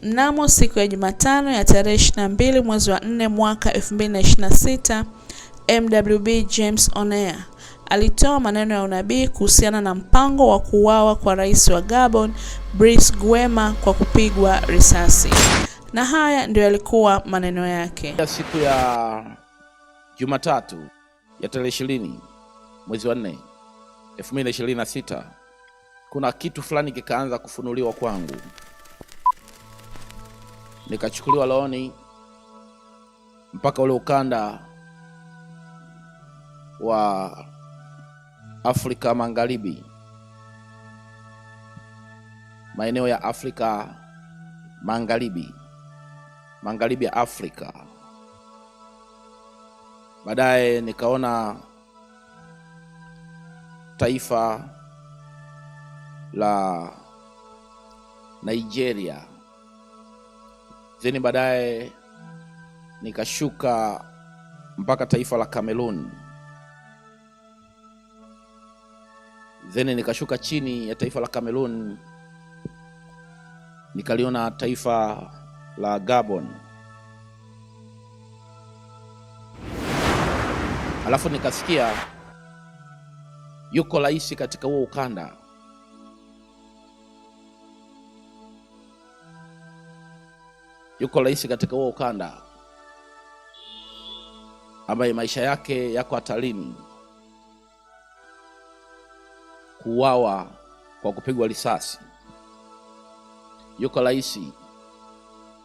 Mnamo siku ya Jumatano ya tarehe 22 mwezi wa 4 mwaka 2026, MWB James Onaer alitoa maneno ya unabii kuhusiana na mpango wa kuuawa kwa rais wa Gabon Brice Nguema kwa kupigwa risasi. Na haya ndio yalikuwa maneno yake. Siku ya Jumatatu ya tarehe 20 mwezi wa 4 2026, kuna kitu fulani kikaanza kufunuliwa kwangu. Nikachukuliwa rohoni mpaka ule ukanda wa Afrika Magharibi, maeneo ya Afrika Magharibi ya Afrika. Baadaye nikaona taifa la Nigeria. Zeni baadaye nikashuka mpaka taifa la Cameroon. Zeni nikashuka chini ya taifa la Cameroon, nikaliona taifa la Gabon. Alafu nikasikia yuko rais katika huo ukanda. Yuko rais katika huo ukanda ambaye maisha yake yako hatarini kuuawa kwa kupigwa risasi. Yuko rais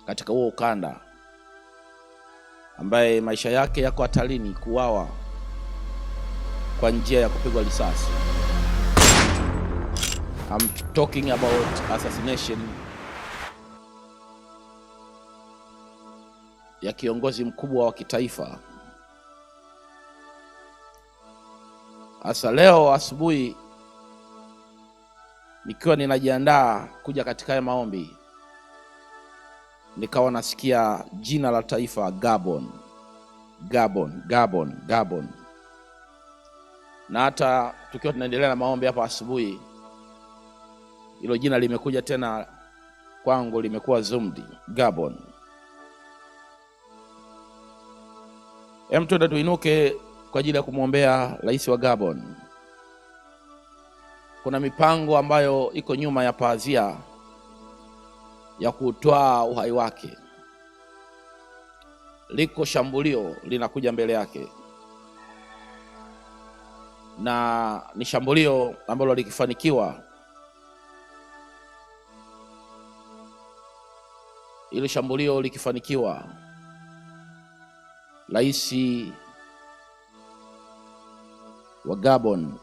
katika huo ukanda ambaye maisha yake yako hatarini kuuawa kwa njia ya kupigwa risasi. I'm talking about assassination ya kiongozi mkubwa wa kitaifa. Asa leo asubuhi nikiwa ninajiandaa kuja katika haya maombi, nikawa nasikia jina la taifa Gabon. Na hata tukiwa tunaendelea na maombi hapa asubuhi, hilo jina limekuja tena kwangu, limekuwa zumdi Gabon. Twende tuinuke kwa ajili ya kumwombea rais wa Gabon. Kuna mipango ambayo iko nyuma ya pazia ya kutoa uhai wake. Liko shambulio linakuja mbele yake, na ni shambulio ambalo likifanikiwa, ile shambulio likifanikiwa, rais wa Gabon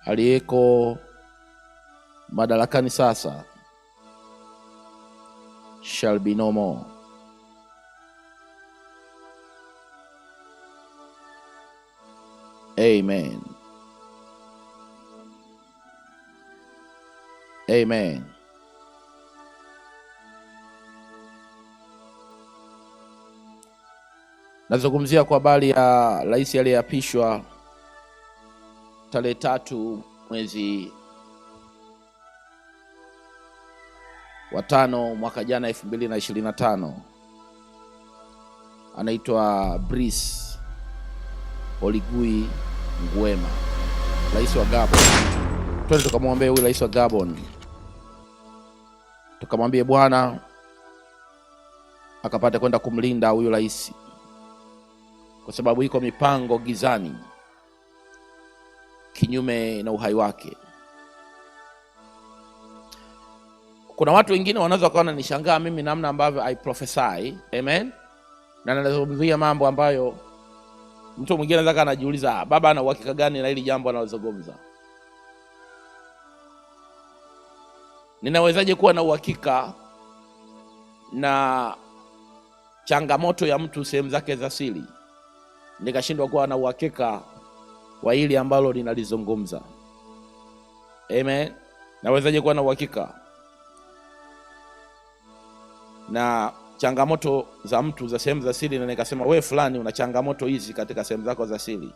aliyeko madarakani sasa shall be no more. Amen. Amen. Nazungumzia kwa habari ya rais aliyeapishwa tarehe 3 mwezi wa 5 mwaka jana 2025. Anaitwa Brice Oligui Nguema, rais wa Gabon. Twende tukamwombee huyu rais wa Gabon, tukamwambie Bwana akapate kwenda kumlinda huyu rais, kwa sababu iko mipango gizani kinyume na uhai wake. Kuna watu wengine wanaweza kuona nishangaa mimi namna ambavyo I prophesy, amen, na nazungumzia mambo ambayo mtu mwingine anaweza anajiuliza, baba ana uhakika gani na hili jambo analozungumza? Ninawezaje kuwa na uhakika na changamoto ya mtu sehemu zake za siri, nikashindwa kuwa na uhakika wa hili ambalo ninalizungumza? Amen. Nawezaje kuwa na uhakika na changamoto za mtu za sehemu za siri, na nikasema wewe fulani una changamoto hizi katika sehemu zako za siri,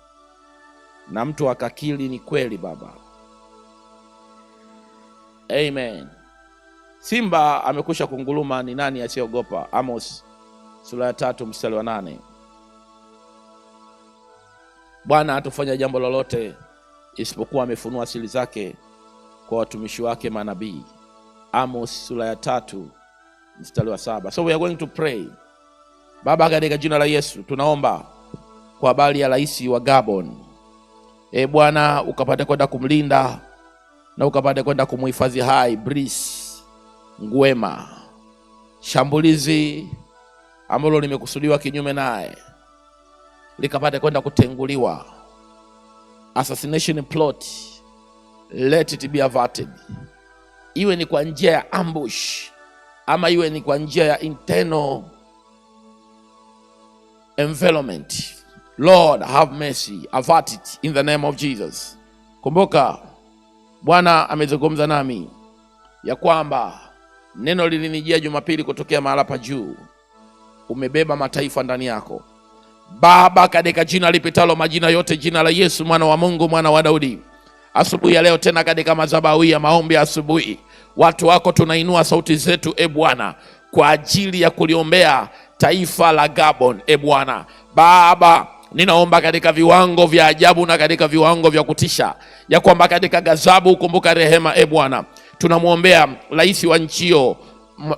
na mtu akakiri ni kweli baba? Amen. Simba amekwisha kunguruma, ni nani asiyeogopa? Amos sura ya 3 mstari wa 8. Bwana hatufanya jambo lolote isipokuwa amefunua siri zake kwa watumishi wake manabii. Amos sura ya 3 mstari wa 7. So we are going to pray. Baba, katika jina la Yesu tunaomba kwa habari ya rais wa Gabon. Bwana ukapate kwenda kumlinda na ukapate kwenda kumhifadhi hai Brice Nguema. Shambulizi ambalo limekusudiwa kinyume naye likapate kwenda kutenguliwa. Assassination plot, let it be averted. Iwe ni kwa njia ya ambush ama iwe ni kwa njia ya internal envelopment. Lord, have mercy, avert it in the name of Jesus. Kumbuka Bwana amezungumza nami ya kwamba neno lilinijia Jumapili kutokea mahala pa juu. Umebeba mataifa ndani yako. Baba, katika jina lipitalo majina yote, jina la Yesu mwana wa Mungu, mwana wa Daudi, asubuhi ya leo tena katika madhabahu ya maombi ya asubuhi, watu wako tunainua sauti zetu Bwana kwa ajili ya kuliombea taifa la Gabon. Bwana Baba, ninaomba katika viwango vya ajabu na katika viwango vya kutisha ya kwamba katika ghadhabu kumbuka rehema. Bwana tunamwombea rais wa nchi hiyo,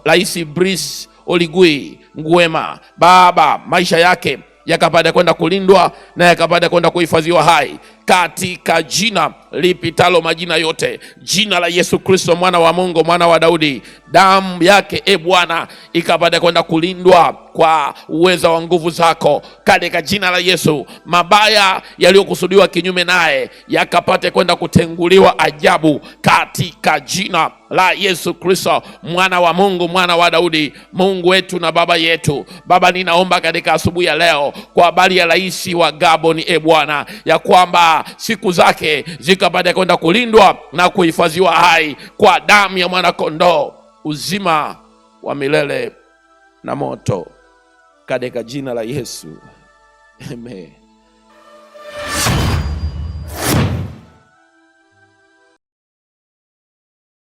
Rais Brice Oligui Nguema. Baba, maisha yake yakapata kwenda kulindwa na yakapata kwenda kuhifadhiwa hai katika jina lipitalo majina yote, jina la Yesu Kristo mwana wa Mungu, mwana wa Daudi. Damu yake Bwana ikapata kwenda kulindwa kwa uweza wa nguvu zako katika jina la Yesu. Mabaya yaliyokusudiwa kinyume naye yakapate kwenda kutenguliwa ajabu katika jina la Yesu Kristo mwana wa Mungu, mwana wa Daudi. Mungu wetu na baba yetu, Baba, ninaomba katika asubuhi ya leo kwa habari ya rais wa Gabon Bwana, ya kwamba siku zake zikapate kwenda kulindwa na kuhifadhiwa hai kwa damu ya mwana kondoo, uzima wa milele na moto katika jina la Yesu. Amen.